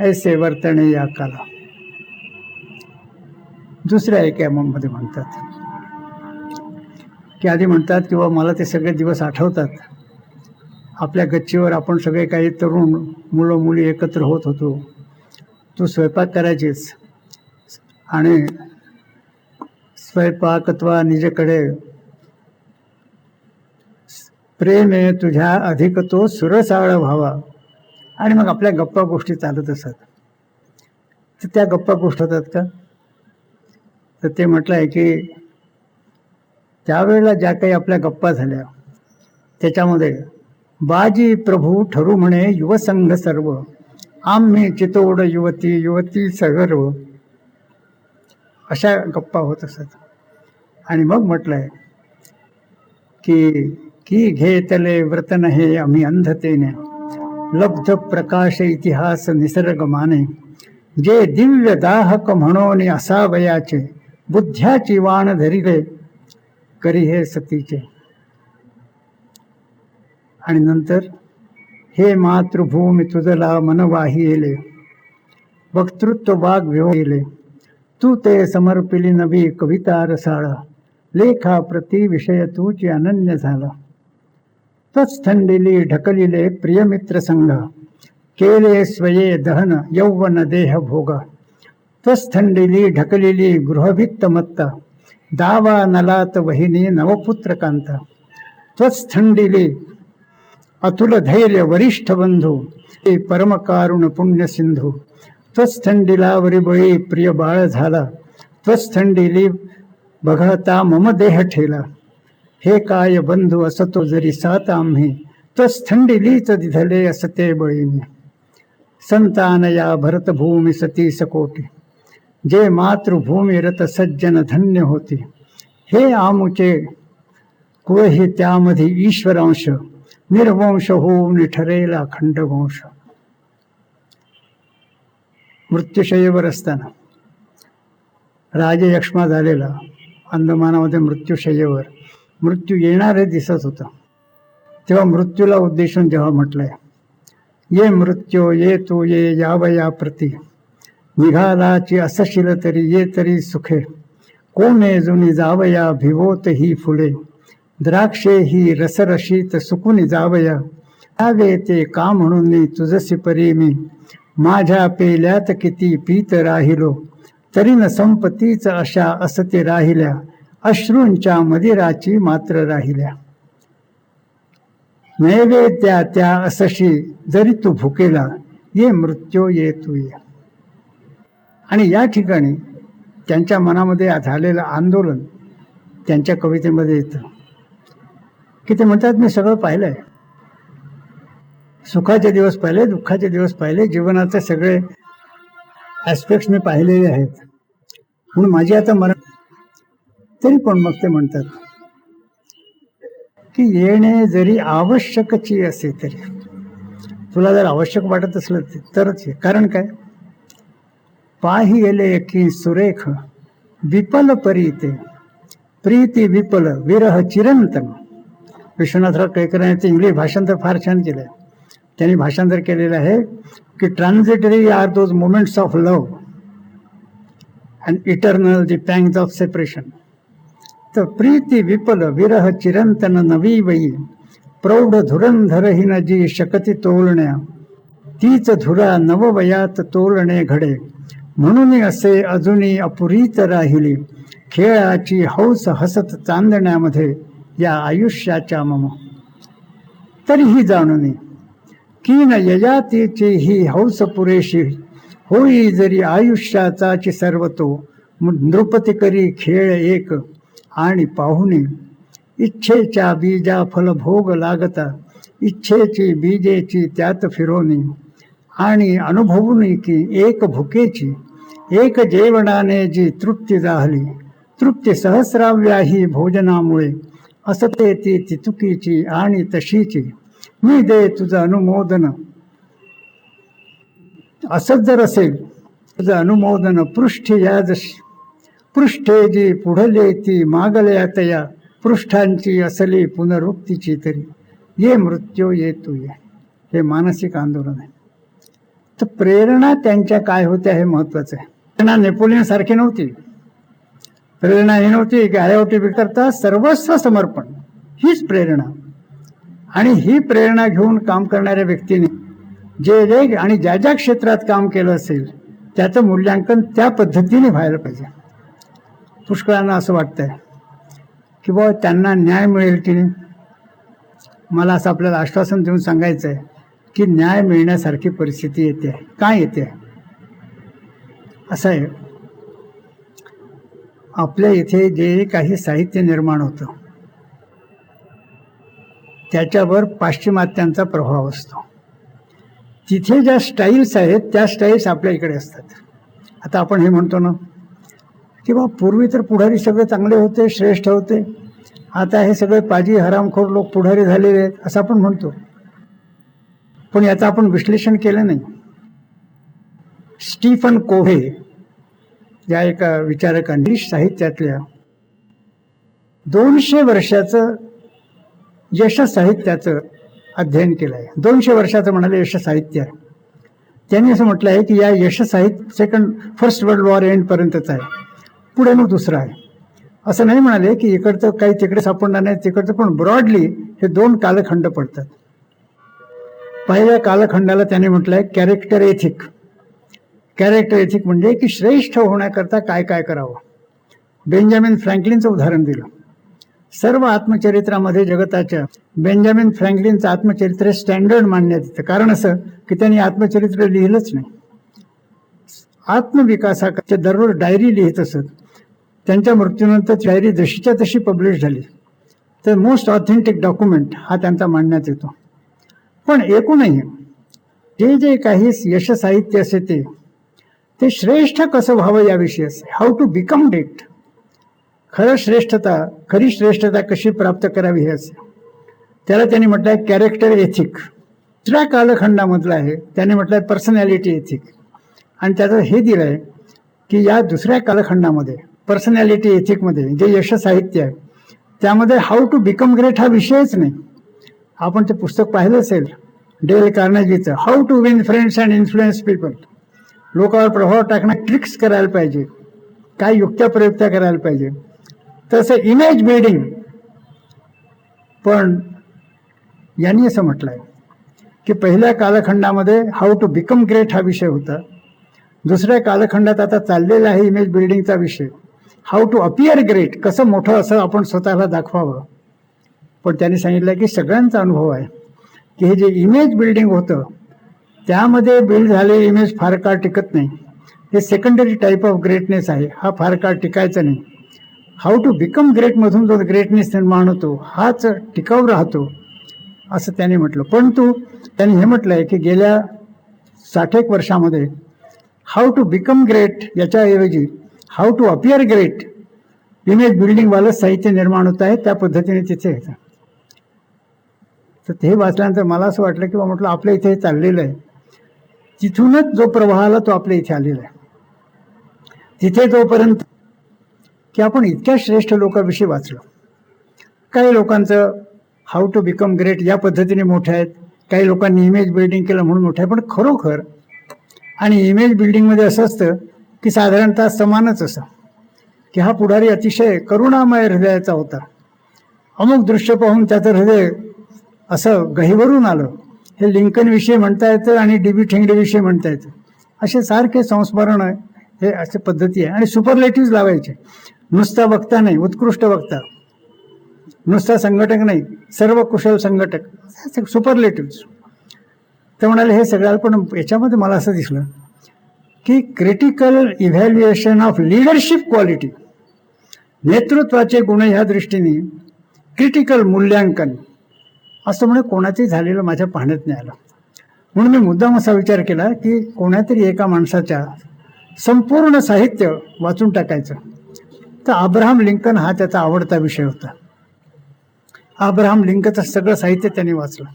ऐसे वर्तने या काला. दुसऱ्या एका मध्ये म्हणतात की आधी म्हणतात किंवा मला ते सगळे दिवस आठवतात, आपल्या गच्चीवर आपण सगळे काही तरुण मुलं मुली एकत्र होत होतो. तू स्वयंपाक करायचीस आणि स्वयंपाक अथवा निजेकडे प्रेम आहे तुझ्या अधिक तो सुरसाळ व्हावा, आणि मग आपल्या गप्पा गोष्टी चालत असतात. तर त्या गप्पा गोष्ट होतात का, तर ते म्हटलं आहे की त्यावेळेला ज्या काही आपल्या गप्पा झाल्या त्याच्यामध्ये बाजी प्रभू ठरू म्हणे युवसंघ सर्व, आम्ही चितोड युवती युवती सगर्व, अशा गप्पा होत असतात. आणि मग म्हटलंय की घेतले व्रतन हे आम्ही अंधतेने, लब्ध प्रकाश इतिहास निसर्ग माने, जे दिव्य दाहक म्हणून असावयाचे, बुद्ध्याची वाण धरिले करी हे सतीचे. आणि नंतर हे मातृभूमी तुझला मनवाही येले, वक्तृत्व वाग विहोले, तू ते समर्पिली नवी कविता रसाळ, लेखा प्रति विषय तूची अनन्य झाला. तच थंडिली ढकलिले प्रियमित्र संघ, केले स्वये दहन यौवन देह भोग. त्वच थंडिली ढकलिली गृहभित्त मत्ता, दावा नलात वहिनी नवपुत्र कांता. त्वच थंडिली अतुल धैर्य वरिष्ठ बंधू, परमकारुण पुण्य सिंधू. त्वच थंडिलावरी बळी प्रिय बाळ झाला, त्वच थंडिली बघता मम देह ठेला. हे काय बंधू असतो जरी सात आम्ही, त्वच थंडिलीच दिधले असते बळी मी. संतान या भरतभूमी सती सकोटी, जे मातृभूमी रत सज्जन धन्य होती. हे आमुचे कुळही त्यामध्ये ईश्वरांश, निर्वंश होऊन ठरेला खंडवंश. मृत्यूशय्येवर असताना राजयक्ष्मा झालेला, अंदमानामध्ये मृत्यूशय्येवर मृत्यू येणारे दिसत होता. तेव्हा मृत्यूला उद्देशून जेव्हा म्हटलंय, ये मृत्यू ये तू ये यावया प्रती, निघालाची असशील तरी ये तरी सुखे. कोणे जुनी जावया भिवोत ही फुले, द्राक्षे ही रसरशीत सुकुनी जावया. यावे ते का म्हणून तुझसी परी मी, माझ्या पेल्यात किती पीत राहिलो. तरी न संपतीच अशा असते राहिल्या, अश्रूंच्या मदिराची मात्र राहिल्या. नैवेद्या त्या असशी जरी तू भुकेला, ये मृत्यू ये तू ये. आणि या ठिकाणी त्यांच्या मनामध्ये झालेलं आंदोलन त्यांच्या कवितेमध्ये येतं की ते म्हणतात, मी सगळं पाहिलंय, सुखाचे दिवस पाहिले, दुःखाचे दिवस पाहिले, जीवनाचे सगळे ॲस्पेक्ट्स मी पाहिलेले आहेत, म्हणून माझी आता मरण. तरी पण मग ते म्हणतात की येणे जरी आवश्यकची असे तरी, तुला जर आवश्यक वाटत असलं तरच ये. कारण काय, पाहिले की सुरेख विपल परीते, प्रीती विपल विरह चिरंतन. विश्वनाथराव टिळकरांनी ते इंग्लिश भाषांतर फार छान केलं आहे. त्यांनी भाषांतर केलेलं आहे की transitory are those moments of love and eternal the pangs of separation. तर प्रीती विपल विरह चिरंतन नवी वयी, प्रौढ धुरंधरहीन जी शकती तोलण्या. तीच धुरा नववयात तोलणे घडे, म्हणून असे अजूनी अपुरीत राहिली. खेळाची हौस हसत चांदण्यामध्ये या आयुष्याच्या मम. तरीही जाणून की न ययातीची ही हौस पुरेशी, होई जरी आयुष्याचाची सर्वतो. नृपती करी खेळ एक आणि पाहुणी, इच्छेच्या बीजा फल भोग लागता. इच्छेची बीजेची त्यात फिरोनी, आणि अनुभवून की एक भुकेची, एक जेवणाने जी तृप्ती राहली. तृप्ती सहस्राव्या ही भोजनामुळे, असते ती तितुकीची आणि तशीची. मी दे तुझं अनुमोदन, असंच जर असेल तुझं अनुमोदन. पृष्ठे या जशी, पृष्ठे जी पुढले ती मागल्या तया. पृष्ठांची असली पुनरुक्तीची तरी, ये मृत्यू ये तू ये. हे मानसिक आंदोलन आहे. तर प्रेरणा त्यांच्या काय होत्या हे महत्वाचं आहे. प्रेरणा नेपोलियन सारखी नव्हती. प्रेरणा ही नव्हती की आयावटी करता सर्वस्व समर्पण, हीच प्रेरणा. आणि ही प्रेरणा घेऊन काम करणाऱ्या व्यक्तीने जे आणि ज्या ज्या क्षेत्रात काम केलं असेल त्याचं मूल्यांकन त्या पद्धतीने व्हायला पाहिजे. पुष्कळांना असं वाटतंय की बाबा त्यांना न्याय मिळेल की नाही. मला असं आपल्याला आश्वासन देऊन सांगायचं आहे की न्याय मिळण्यासारखी परिस्थिती येते. काय येते असं आहे, आपल्या इथे जे काही साहित्य निर्माण होतं त्याच्यावर पाश्चिमात्यांचा प्रभाव असतो. तिथे ज्या स्टाईल्स आहेत त्या स्टाईल्स आपल्या इकडे असतात. आता आपण हे म्हणतो ना की बा पूर्वी तर पुढारी सगळे चांगले होते, श्रेष्ठ होते, आता हे सगळे पाजी हरामखोर लोक पुढारी झालेले आहेत असं आपण म्हणतो. पण याचं आपण विश्लेषण केलं नाही. स्टीफन कोव्हे या एका विचारकांनी इंग्लिश साहित्यातल्या 200 वर्षाचं यश साहित्याचं अध्ययन केलं आहे. 200 वर्षाचं म्हणाले यश साहित्य आहे. त्यांनी असं म्हटलं आहे की या यश साहित्य फर्स्ट वर्ल्ड वॉर एंड पर्यंतच आहे, पुढे मग दुसरं आहे. असं नाही म्हणाले की इकडचं काही तिकडे सापडणार नाही तिकडचं, पण ब्रॉडली हे दोन कालखंड पडतात. पहिल्या कालखंडाला त्याने म्हटलंय कॅरेक्टर एथिक. कॅरेक्टर एथिक म्हणजे की श्रेष्ठ होण्याकरता काय काय करावं. बेंजामिन फ्रँकलिनचं उदाहरण दिलं. सर्व आत्मचरित्रामध्ये जगताच्या बेंजामिन फ्रँकलिनचं आत्मचरित्र स्टँडर्ड मानण्यात येतं. कारण असं की त्यांनी आत्मचरित्र लिहिलंच नाही. आत्मविकासाचे दररोज डायरी लिहित असत. त्यांच्या मृत्यूनंतर डायरी जशीच्या तशी पब्लिश झाली. तर मोस्ट ऑथेंटिक डॉक्युमेंट हा त्यांचा मानण्यात येतो. पण एकूणही जे जे काही यश साहित्य असे ते श्रेष्ठ कसं व्हावं याविषयी असे. How to become great. खरी श्रेष्ठता कशी प्राप्त करावी हे असे. त्याला त्यांनी म्हटलंय कॅरेक्टर एथिक. दुसऱ्या कालखंडामधलं आहे त्याने म्हटलंय पर्सनॅलिटी एथिक. आणि त्याचं हे दिलंय की या दुसऱ्या कालखंडामध्ये पर्सनॅलिटी एथिकमध्ये जे यश साहित्य आहे त्यामध्ये हाऊ टू बिकम ग्रेट हा विषयच नाही. आपण ते पुस्तक पाहिलं असेल डेल कार्नेगीचं, how to win friends and influence people. लोकांवर प्रभाव टाकणं ट्रिक्स करायला पाहिजे, काय युक्त्या प्रयुक्त्या करायला पाहिजे. तसं इमेज बिल्डिंग. पण यांनी असं म्हटलंय की पहिल्या कालखंडामध्ये हाऊ टू बिकम ग्रेट हा विषय होता. दुसऱ्या कालखंडात आता चाललेला आहे इमेज बिल्डिंगचा विषय, हाऊ टू अपियर ग्रेट, कसं मोठं असं आपण स्वतःला दाखवावं. पण त्यांनी सांगितलं की सगळ्यांचा अनुभव आहे की हे जे इमेज बिल्डिंग होतं त्यामध्ये बिल्ड झालेली इमेज फार काळ टिकत नाही. हे सेकंडरी टाईप ऑफ ग्रेटनेस आहे, हा फार काळ टिकायचा नाही. हाऊ टू बिकम ग्रेटमधून जो ग्रेटनेस निर्माण होतो हाच टिकाऊ राहतो असं त्यांनी म्हटलं. परंतु त्यांनी हे म्हटलंय की गेल्या 60 वर्षामध्ये हाऊ टू बिकम ग्रेट याच्याऐवजी how to appear great image बिल्डिंगवालं साहित्य निर्माण होत आहे. त्या पद्धतीने तिथे येतं. तर ते वाचल्यानंतर मला असं वाटलं की म्हटलं आपल्या इथे हे चाललेलं आहे. तिथूनच जो प्रवाह आला तो आपल्या इथे आलेला आहे. तिथे जोपर्यंत की आपण इतक्या श्रेष्ठ लोकांविषयी वाचलो. काही लोकांचं हाऊ टू बिकम ग्रेट या पद्धतीने मोठे आहेत, काही लोकांनी इमेज बिल्डिंग केलं म्हणून मोठं आहे. पण खरोखर आणि इमेज बिल्डिंगमध्ये असं असतं की साधारणतः समानच असं की हा पुढारी अतिशय करुणामय हृदयाचा होता. अमुक दृश्य पाहून त्याचं हृदय असं गहिवरून आलं. हे लिंकनविषयी म्हणता येतं आणि DB ठेंगडेविषयी म्हणता येतं. असे सारखे संस्मरण हे असे पद्धती आहे. आणि सुपरलेटिव्ह लावायचे. नुसता वक्ता नाही, उत्कृष्ट वक्ता, नुसता संघटक नाही, सर्व कुशल संघटक, सुपरलेटिव्ह. तर म्हणाले हे सगळं. पण याच्यामध्ये मला असं दिसलं की critical evaluation of leadership quality, नेतृत्वाचे गुण ह्या दृष्टीने क्रिटिकल मूल्यांकन असं म्हणजे कोणाचंही झालेलं माझ्या पाहण्यात नाही आलं. म्हणून मी मुद्दाम असा विचार केला की कोणातरी एका माणसाच्या संपूर्ण साहित्य वाचून टाकायचं. तर अब्राहम लिंकन हा त्याचा आवडता विषय होता. अब्राहम लिंकनचं सगळं साहित्य त्यांनी वाचलं.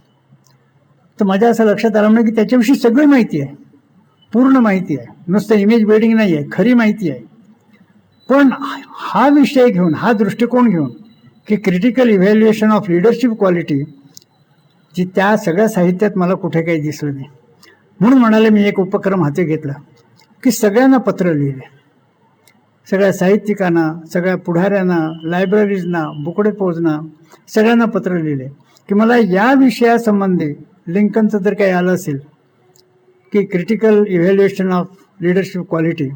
तर माझ्या असं लक्षात आलं नाही की त्याच्याविषयी सगळी माहिती आहे, पूर्ण माहिती आहे, नुसतं इमेज बिल्डिंग नाही आहे, खरी माहिती आहे. पण हा विषय घेऊन, हा दृष्टिकोन घेऊन की critical evaluation of leadership quality, जी त्या सगळ्या साहित्यात मला कुठे काही दिसलं नाही. म्हणून म्हणाले मी एक उपक्रम हाती घेतला की सगळ्यांना पत्र लिहिले, सगळ्या साहित्यिकांना, सगळ्या पुढाऱ्यांना, लायब्ररीजना, बुकडे पोचना सगळ्यांना पत्र लिहिले की मला या विषयासंबंधी लिंकनचं जर काही आलं असेल की critical evaluation of leadership quality,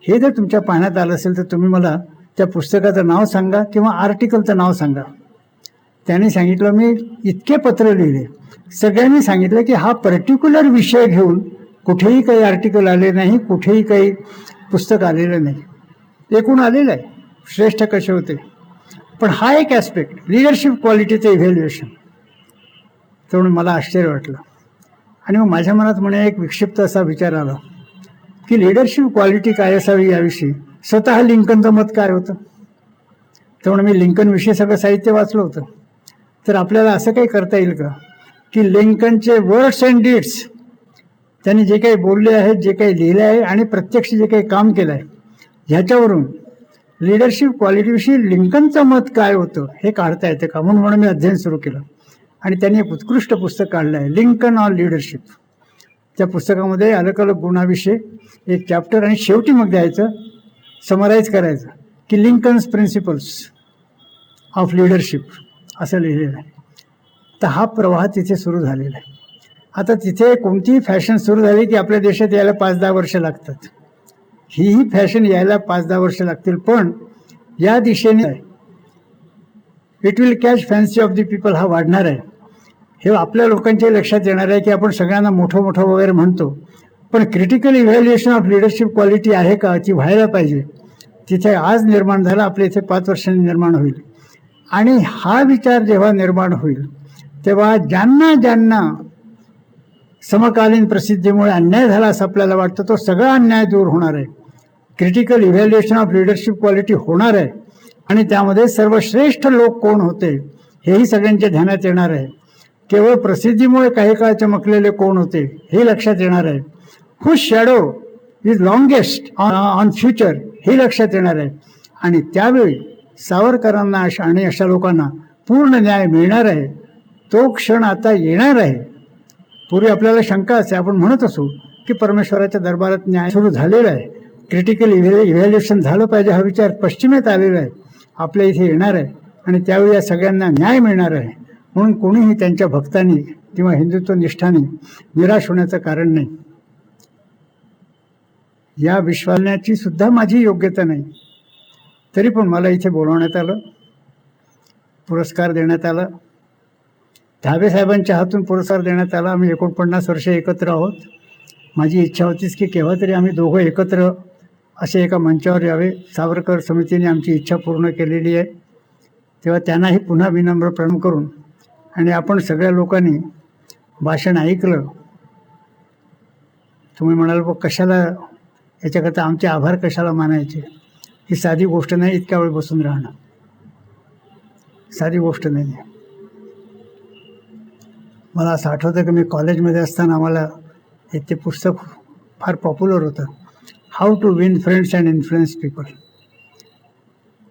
हे जर तुमच्या पाहण्यात आलं असेल तर तुम्ही मला त्या पुस्तकाचं नाव सांगा किंवा आर्टिकलचं नाव सांगा. त्यांनी सांगितलं मी इतके पत्र लिहिले. सगळ्यांनी सांगितलं की हा पर्टिक्युलर विषय घेऊन कुठेही काही आर्टिकल आले नाही, कुठेही काही पुस्तक आलेलं नाही. एकूण आलेलं आहे श्रेष्ठ कसे होते. पण हा एक ॲस्पेक्ट लिडरशिप क्वालिटीचं इव्हॅल्युएशन, तेवढं मला आश्चर्य वाटलं. आणि मग माझ्या मनात म्हणे एक विक्षिप्त असा विचार आला की लिडरशिप क्वालिटी काय असावी याविषयी स्वतः लिंकनचं मत काय होतं. तेवढं मी लिंकनविषयी सगळं साहित्य वाचलं होतं. तर आपल्याला असं काही करता येईल का की लिंकनचे वर्ड्स अँड डीड्स, त्यांनी जे काही बोलले आहेत, जे काही लिहिले आहे आणि प्रत्यक्ष जे काही काम केलं आहे, ह्याच्यावरून लिडरशिप क्वालिटीविषयी लिंकनचं मत काय होतं हे काढता येतं का. म्हणून मी अध्ययन सुरू केलं. आणि त्यांनी एक उत्कृष्ट पुस्तक काढलं आहे, लिंकन ऑन लिडरशिप. त्या पुस्तकामध्ये अलग अलग गुणाविषयी एक चॅप्टर आणि शेवटी मग द्यायचं, समराईज करायचं की लिंकन्स प्रिन्सिपल्स ऑफ लिडरशिप असं लिहिलेलं आहे. तर हा प्रवाह तिथे सुरू झालेला आहे. आता तिथे कोणतीही फॅशन सुरू झाली की आपल्या देशात यायला 5-10 वर्ष लागतात. ही फॅशन यायला 5-10 वर्ष लागतील, पण या दिशेने it will catch fancy of the people हा वाढणार आहे. हे आपल्या लोकांच्या लक्षात येणार आहे की आपण सगळ्यांना मोठं मोठं वगैरे म्हणतो, पण critical evaluation of leadership quality आहे का, ती व्हायला पाहिजे. तिथे आज निर्माण झालं, आपल्या इथे 5 वर्षांनी निर्माण होईल. आणि हा विचार जेव्हा निर्माण होईल तेव्हा ज्यांना ज्यांना समकालीन प्रसिद्धीमुळे अन्याय झाला असं आपल्याला वाटतं, तो सगळा अन्याय दूर होणार आहे. Critical evaluation of leadership quality होणार आहे आणि त्यामध्ये सर्वश्रेष्ठ लोक कोण होते हेही सगळ्यांच्या ध्यानात येणार आहे. केवळ प्रसिद्धीमुळे काही काळ चमकलेले कोण होते हे लक्षात येणार आहे. Whose shadow is longest on future हे लक्षात येणार आहे. आणि त्यावेळी सावरकरांना आणि अशा लोकांना पूर्ण न्याय मिळणार आहे. तो क्षण आता येणार आहे. पूर्वी आपल्याला शंका असते, आपण म्हणत असू की परमेश्वराच्या दरबारात न्याय सुरू झालेला आहे, क्रिटिकल इव्हॅल्युएशन झालं पाहिजे, हा विचार पश्चिमेत आलेला आहे, आपल्या इथे येणार आहे आणि त्यावेळी या सगळ्यांना न्याय मिळणार आहे. म्हणून कोणीही त्यांच्या भक्तांनी किंवा हिंदुत्व निष्ठांनी निराश होण्याचं कारण नाही. या विश्वासण्याची सुद्धा माझी योग्यता नाही, तरी पण मला इथे बोलवण्यात आलं, पुरस्कार देण्यात आला. धाबे साहेबांच्या हातून पुरस्कार देण्यात आला. आम्ही 49 वर्ष एकत्र आहोत. माझी इच्छा होतीच की केव्हा तरी आम्ही दोघं एकत्र असे एका मंचावर यावे. सावरकर समितीने आमची इच्छा पूर्ण केलेली आहे. तेव्हा त्यांनाही पुन्हा विनम्र प्रणाम करून आणि आपण सगळ्या लोकांनी भाषण ऐकलं. तुम्ही म्हणाल कशाला याच्याकरता आमचे आभार कशाला मानायचे, ही साधी गोष्ट नाही. इतक्या वेळ बसून राहणं साधी गोष्ट नाही आहे. मला असं आठवतं की मी कॉलेजमध्ये असताना आम्हाला ते पुस्तक फार पॉप्युलर होतं, how to win friends and influence people.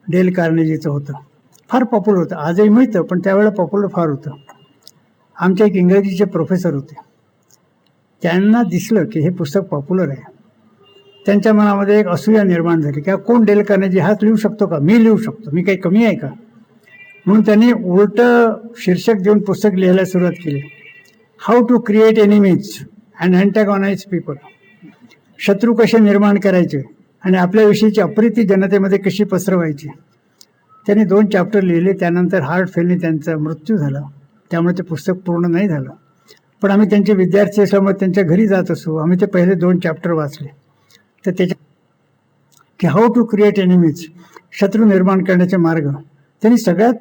Dale कार्नेजीचं होतं. फार पॉप्युलर होतं. आजही मिळतं, पण त्यावेळेला पॉप्युलर फार होतं. आमचे एक इंग्रजीचे प्रोफेसर होते. त्यांना दिसलं की हे पुस्तक पॉप्युलर आहे. त्यांच्या मनामध्ये एक असूया निर्माण झाली की कोण डेल कार्नेजी, हाच लिहू शकतो का, मी लिहू शकतो, मी काही कमी आहे का. म्हणून त्यांनी उलटं शीर्षक देऊन पुस्तक लिहायला सुरुवात केली, how to create enemies and antagonize people. शत्रू कसे निर्माण करायचे आणि आपल्याविषयीची अप्रिती जनतेमध्ये कशी पसरवायची. त्यांनी 2 चॅप्टर लिहिले. त्यानंतर हार्ट फेलने त्यांचा मृत्यू झाला. त्यामुळे ते पुस्तक पूर्ण नाही झालं. पण आम्ही त्यांचे विद्यार्थी असल्यामुळे त्यांच्या घरी जात असू. आम्ही ते पहिले 2 चॅप्टर वाचले. तर त्याच्या की हाऊ टू क्रिएट एनिमीज, शत्रू निर्माण करण्याचे मार्ग, त्यांनी सगळ्यात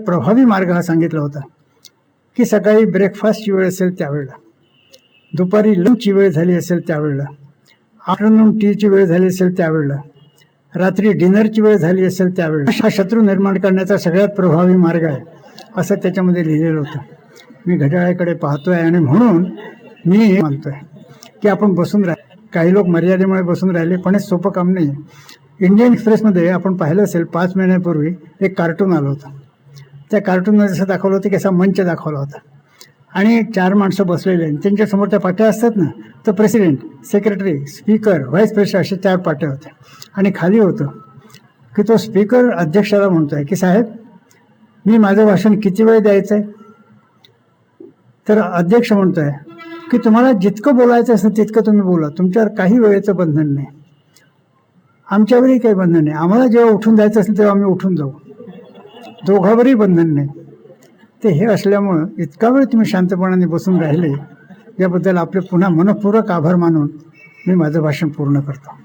प्रभावी मार्ग हा सांगितला होता की सकाळी ब्रेकफास्टची वेळ असेल त्यावेळेला, दुपारी लंचची वेळ झाली असेल त्यावेळेला, आफ्टरनून टीची वेळ झाली असेल त्यावेळेला, रात्री डिनरची वेळ झाली असेल त्यावेळेला हा शत्रू निर्माण करण्याचा सगळ्यात प्रभावी मार्ग आहे असं त्याच्यामध्ये लिहिलेलं होतं. मी घड्याळाकडे पाहतोय आणि म्हणून मी मानतोय की आपण बसून काही लोक मर्यादेमुळे बसून राहिले, पण हे सोपं काम नाही. इंडियन एक्सप्रेसमध्ये आपण पाहिलं असेल 5 महिन्यापूर्वी एक कार्टून आलं होतं. त्या कार्टूनमध्ये असं दाखवलं होतं की असा मंच दाखवला होता आणि 4 माणसं बसलेले आणि त्यांच्यासमोर त्या पाट्या असतात ना, तर president, secretary, speaker, vice president असे 4 पाट्या होत्या. आणि खाली होतं की तो स्पीकर अध्यक्षाला म्हणतो आहे की साहेब मी माझं भाषण किती वेळ द्यायचं आहे. तर अध्यक्ष म्हणतो आहे की तुम्हाला जितकं बोलायचं असेल तितकं तुम्ही बोला, तुमच्यावर काही वेळेचं बंधन नाही, आमच्यावरही काही बंधन नाही. आम्हाला जेव्हा उठून जायचं असेल तेव्हा आम्ही उठून जाऊ, दोघांवरही बंधन नाही. ते हे असल्यामुळं इतका वेळ तुम्ही शांतपणाने बसून राहिले याबद्दल आपले पुन्हा मनपूर्वक आभार मानून मी माझं भाषण पूर्ण करतो.